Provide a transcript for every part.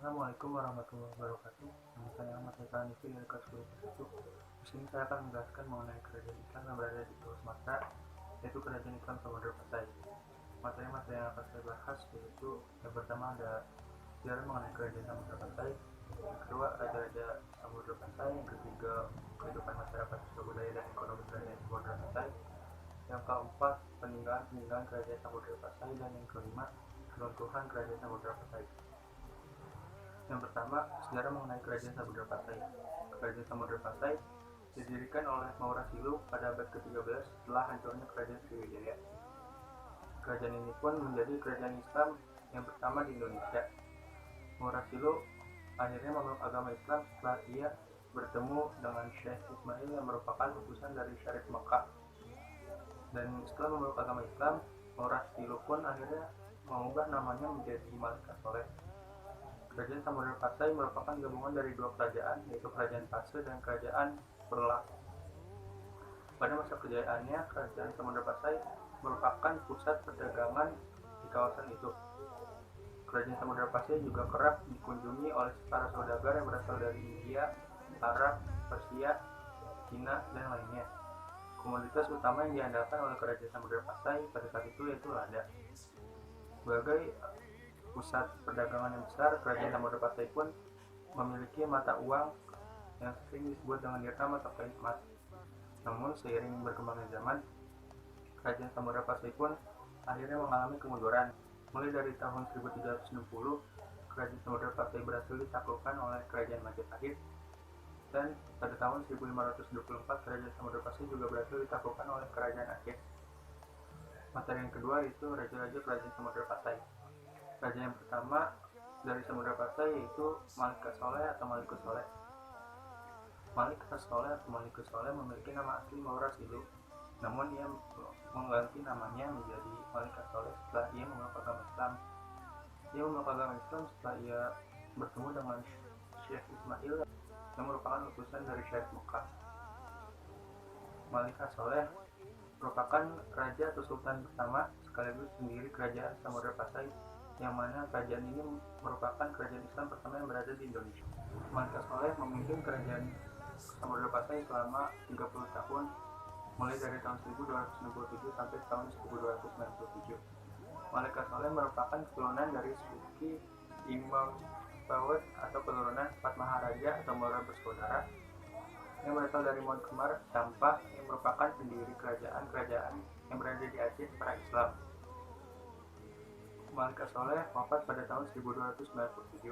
Assalamualaikum warahmatullahi wabarakatuh. Nama saya Ahmad Haikal Nifri dari kelas 10. Di sini saya akan menjelaskan mengenai kerajaan Islam yang berada di Pulau Sumatera, yaitu Kerajaan Islam Samudra Pasai. Materi-materi yang akan saya bahas yaitu yang pertama ada sejarah mengenai Kerajaan Samudra Pasai, yang kedua Raja-Raja Samudra Pasai, yang ketiga kehidupan masyarakat, budaya dan ekonomi Kerajaan Samudra Pasai, yang keempat peninggalan Kerajaan Samudra Pasai, dan yang kelima keruntuhan Kerajaan Samudra Pasai. Yang pertama, sejarah mengenai Kerajaan Samudra Pasai. Kerajaan Samudra Pasai didirikan oleh Maurasilo pada abad ke-13 setelah hancurnya Kerajaan Sriwijaya. Kerajaan ini pun menjadi kerajaan Islam yang pertama di Indonesia. Maurasilo akhirnya memeluk agama Islam setelah ia bertemu dengan Syekh Ismail yang merupakan utusan dari Syarif Mekah. Dan setelah memeluk agama Islam, Maurasilo pun akhirnya mengubah namanya menjadi Malik As-Saleh. Kerajaan Samudra Pasai merupakan gabungan dari dua kerajaan, yaitu Kerajaan Passe dan Kerajaan Perlak. Pada masa kejayaannya, Kerajaan Samudra Pasai merupakan pusat perdagangan di kawasan itu. Kerajaan Samudra Pasai juga kerap dikunjungi oleh para saudagar yang berasal dari India, Arab, Persia, Cina, dan lainnya. Komoditas utama yang diandalkan oleh Kerajaan Samudra Pasai pada saat itu yaitu lada. Sebagai pusat perdagangan yang besar, Kerajaan Samudra Pasai pun memiliki mata uang yang sering disebut dengan dirham atau koin emas. Namun seiring berkembangnya zaman, Kerajaan Samudra Pasai pun akhirnya mengalami kemunduran. Mulai dari tahun 1360, Kerajaan Samudra Pasai berhasil ditaklukkan oleh Kerajaan Majapahit, dan pada tahun 1524 Kerajaan Samudra Pasai juga berhasil ditaklukkan oleh Kerajaan Aceh. Materi yang kedua yaitu Raja-Raja Kerajaan Samudra Pasai. Raja yang pertama dari Samudra Pasai yaitu Malik As-Saleh atau Malikus Saleh. Malik As-Saleh atau Malikus Saleh memiliki nama asli Maurasilo, namun ia mengganti namanya menjadi Malik As-Saleh setelah ia memeluk agama Islam. Ia memeluk agama Islam setelah ia bertemu dengan Syekh Ismail yang merupakan utusan dari Syarif Mekah. Malik As-Saleh merupakan raja atau sultan pertama sekaligus pendiri Kerajaan Samudra Pasai, yang mana kerajaan ini merupakan kerajaan Islam pertama yang berada di Indonesia. Malik As-Saleh memimpin Kerajaan Samudra Pasai selama 30 tahun, mulai dari tahun 1267 sampai tahun 1297. Malik As-Saleh merupakan keturunan dari suku Imam Bawet atau keturunan 4 maharaja atau Mora bersaudara yang berasal dari Mon Kemar Sampah, yang merupakan pendiri kerajaan-kerajaan yang berada di Aceh para Islam. Malik As-Saleh wafat pada tahun 1297.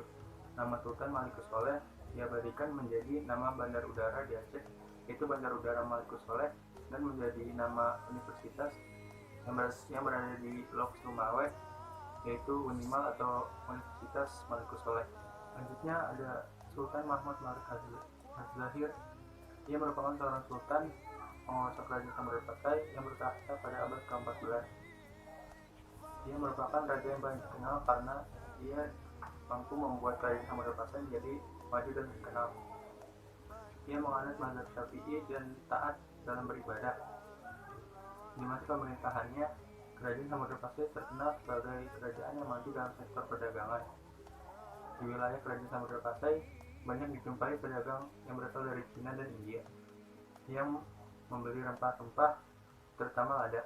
Nama Sultan Malik As-Saleh diabadikan menjadi nama bandar udara di Aceh, yaitu Bandar Udara Malikus Saleh, dan menjadi nama universitas yang berada di Lok Sumawe, yaitu Unimal atau Universitas Malikus Saleh. Selanjutnya ada Sultan Mahmud Malik Az-Zahir. Ia merupakan seorang sultan penguasa Kerajaan Samudra Pasai yang bertahta pada abad ke-14. Dia merupakan raja yang paling dikenal karena dia mampu membuat Kerajaan Samudra Pasai menjadi maju dan terkenal. Dia menganut mazhab Syafi'i dan taat dalam beribadah. Di masa pemerintahannya, Kerajaan Samudra Pasai terkenal sebagai kerajaan yang maju dalam sektor perdagangan. Di wilayah Kerajaan Samudra Pasai banyak dijumpai pedagang yang berasal dari Cina dan India yang membeli rempah-rempah, terutama lada.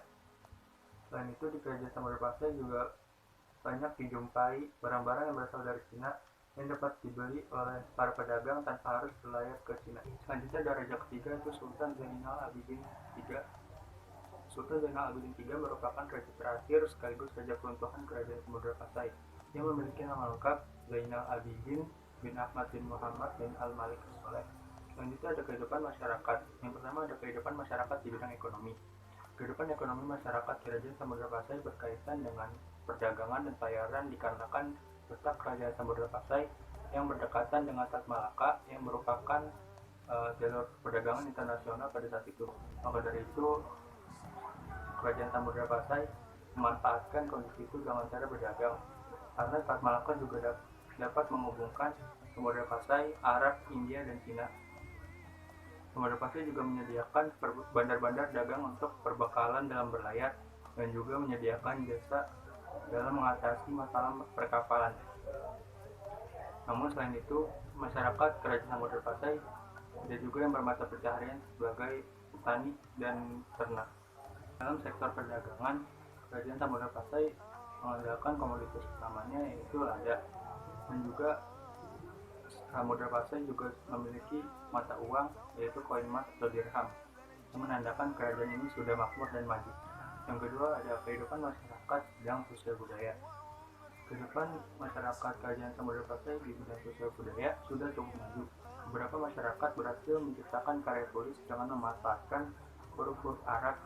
Selain itu, di Kerajaan Samudra Pasai juga banyak dijumpai barang-barang yang berasal dari Cina yang dapat dibeli oleh para pedagang tanpa harus berlayar ke Cina. Selanjutnya ada raja ketiga, yaitu Sultan Zainal Abidin III. Sultan Zainal Abidin III merupakan raja terakhir sekaligus raja keruntuhan Kerajaan Samudra Pasai. Dia memiliki nama lengkap Zainal Abidin bin Ahmad bin Muhammad bin Al-Malik As-Saleh. Selanjutnya ada kehidupan masyarakat. Yang pertama ada kehidupan masyarakat di bidang ekonomi. Kehidupan ekonomi masyarakat Kerajaan Samudra Pasai berkaitan dengan perdagangan dan pelayaran dikarenakan letak Kerajaan Samudra Pasai yang berdekatan dengan Selat Malaka yang merupakan jalur perdagangan internasional pada saat itu. Maka dari itu, Kerajaan Samudra Pasai memanfaatkan kondisi itu dengan cara berdagang, karena Selat Malaka juga dapat menghubungkan Samudra Pasai, Arab, India, dan Cina. Samudra Pasai juga menyediakan bandar-bandar dagang untuk perbekalan dalam berlayar dan juga menyediakan jasa dalam mengatasi masalah perkapalan. Namun selain itu, masyarakat Kerajaan Samudra Pasai ada juga yang bermata pencaharian sebagai petani dan ternak. Dalam sektor perdagangan, Kerajaan Samudra Pasai mengandalkan komoditas utamanya yaitu lada, dan juga Samudra Pasai juga memiliki mata uang yaitu koin emas atau dirham yang menandakan kerajaan ini sudah makmur dan maju. Yang kedua ada kehidupan masyarakat bidang sosial budaya. Kehidupan masyarakat Kerajaan Samudra Pasai di bidang sosial budaya sudah cukup maju. Beberapa masyarakat berhasil menciptakan karya tulis dengan memanfaatkan huruf-huruf Arab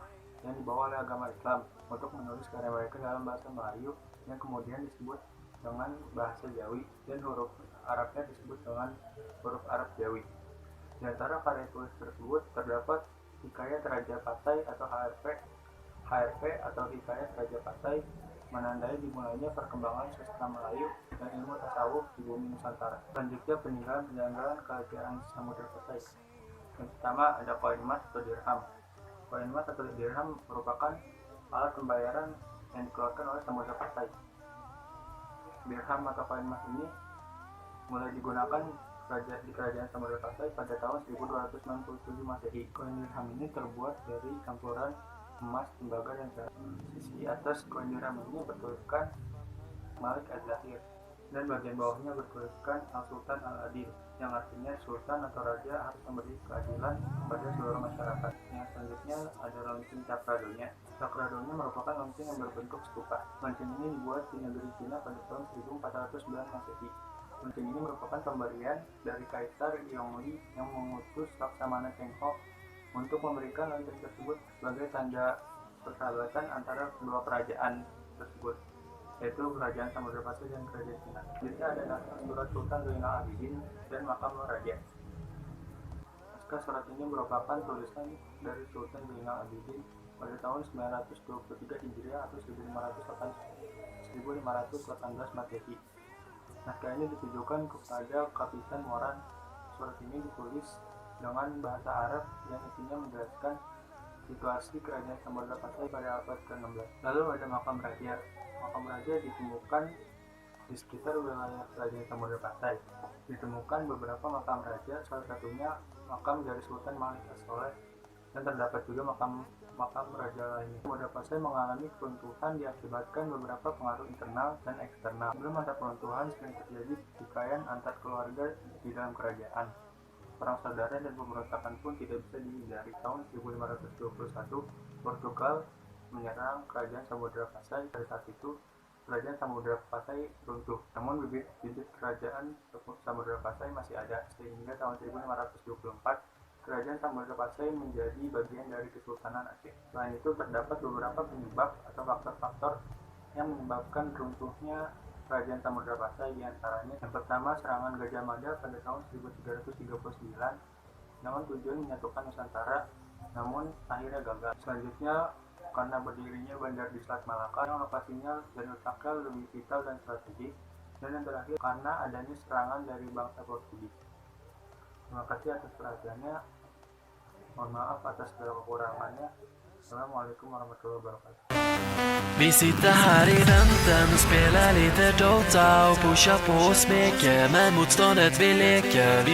yang dibawa oleh agama Islam untuk menulis karya mereka dalam bahasa Melayu yang kemudian disebut dengan bahasa Jawi, dan huruf Arabnya disebut dengan huruf Arab Jawi. Di antara karya tulis tersebut terdapat Hikayat Raja Pasai atau HRP atau Hikayat Raja Pasai, menandai dimulainya perkembangan sastra Melayu dan ilmu tasawuf di bumi Nusantara. Selanjutnya peninggalan Kerajaan Samudra Pasai. Yang pertama ada koin emas atau dirham. Koin emas atau dirham merupakan alat pembayaran yang dikeluarkan oleh Samudra Pasai. Dirham atau koin emas ini mulai digunakan di Kerajaan Samudra Pasai pada tahun 1297 Masehi. Koin dirham ini terbuat dari campuran emas, tembaga, dan perak. Sisi atas koin dirham ini bertuliskan Malik Az-Zahir, dan bagian bawahnya bertuliskan Al-Sultan Al-Adil, yang artinya sultan atau raja harus memberi keadilan kepada seluruh masyarakat. Yang selanjutnya ada lonceng Cakradonya. Cakradonya merupakan lonceng yang berbentuk stupa. Lonceng ini dibuat di negeri Cina pada tahun 1409 Masehi. Lonceng ini merupakan pemberian dari Kaisar Yongli yang mengutus Laksamana Cheng Ho untuk memberikan lonceng tersebut sebagai tanda persahabatan antara kedua kerajaan tersebut, yaitu Kerajaan Samudra Pasai dan Kerajaan Cina. Selanjutnya ada naskah surat Sultan Zainal Abidin dan Makam Raja. Naskah surat ini merupakan tulisan dari Sultan Zainal Abidin pada tahun 923 Hijriah atau 1518 Masehi. Naskah ini ditujukan kepada Kapitan Moran. Surat ini ditulis dengan bahasa Arab yang isinya menjelaskan situasi Kerajaan Samudra Pasai pada abad ke-16. Lalu ada makam raja. Makam raja ditemukan di sekitar wilayah Kerajaan Samudra Pasai. Ditemukan beberapa makam raja, salah satunya makam dari Sultan Malik As-Soleh, dan terdapat juga makam raja lainnya. Samudra Pasai mengalami keruntuhan diakibatkan beberapa pengaruh internal dan eksternal. Sebelum masa keruntuhan sering terjadi pertikaian antar keluarga di dalam kerajaan. Perang saudara dan pemberontakan pun tidak bisa dihindari. Tahun 1521, Portugal menyerang Kerajaan Samudra Pasai. Pada saat itu, Kerajaan Samudra Pasai runtuh. Namun bibit-bibit Kerajaan Samudra Pasai masih ada, sehingga tahun 1524, Kerajaan Samudra Pasai menjadi bagian dari Kesultanan Aceh. Selain itu, terdapat beberapa penyebab atau faktor-faktor yang menyebabkan runtuhnya Kerajaan Samudra Pasai, di antaranya yang pertama serangan Gajah Mada pada tahun 1339 dengan tujuan menyatukan Nusantara, namun akhirnya gagal. Selanjutnya karena berdirinya bandar di Selat Malaka yang lokasinya dan letaknya lebih vital dan strategis, dan yang terakhir karena adanya serangan dari bangsa Portugis. Terima kasih atas perhatiannya. Mohon maaf atas segala kekurangannya. Assalamualaikum warahmatullahi wabarakatuh. Vi sitter här i väntan och spelar lite Dota och pushar på och smeker, men motståndet vi leker.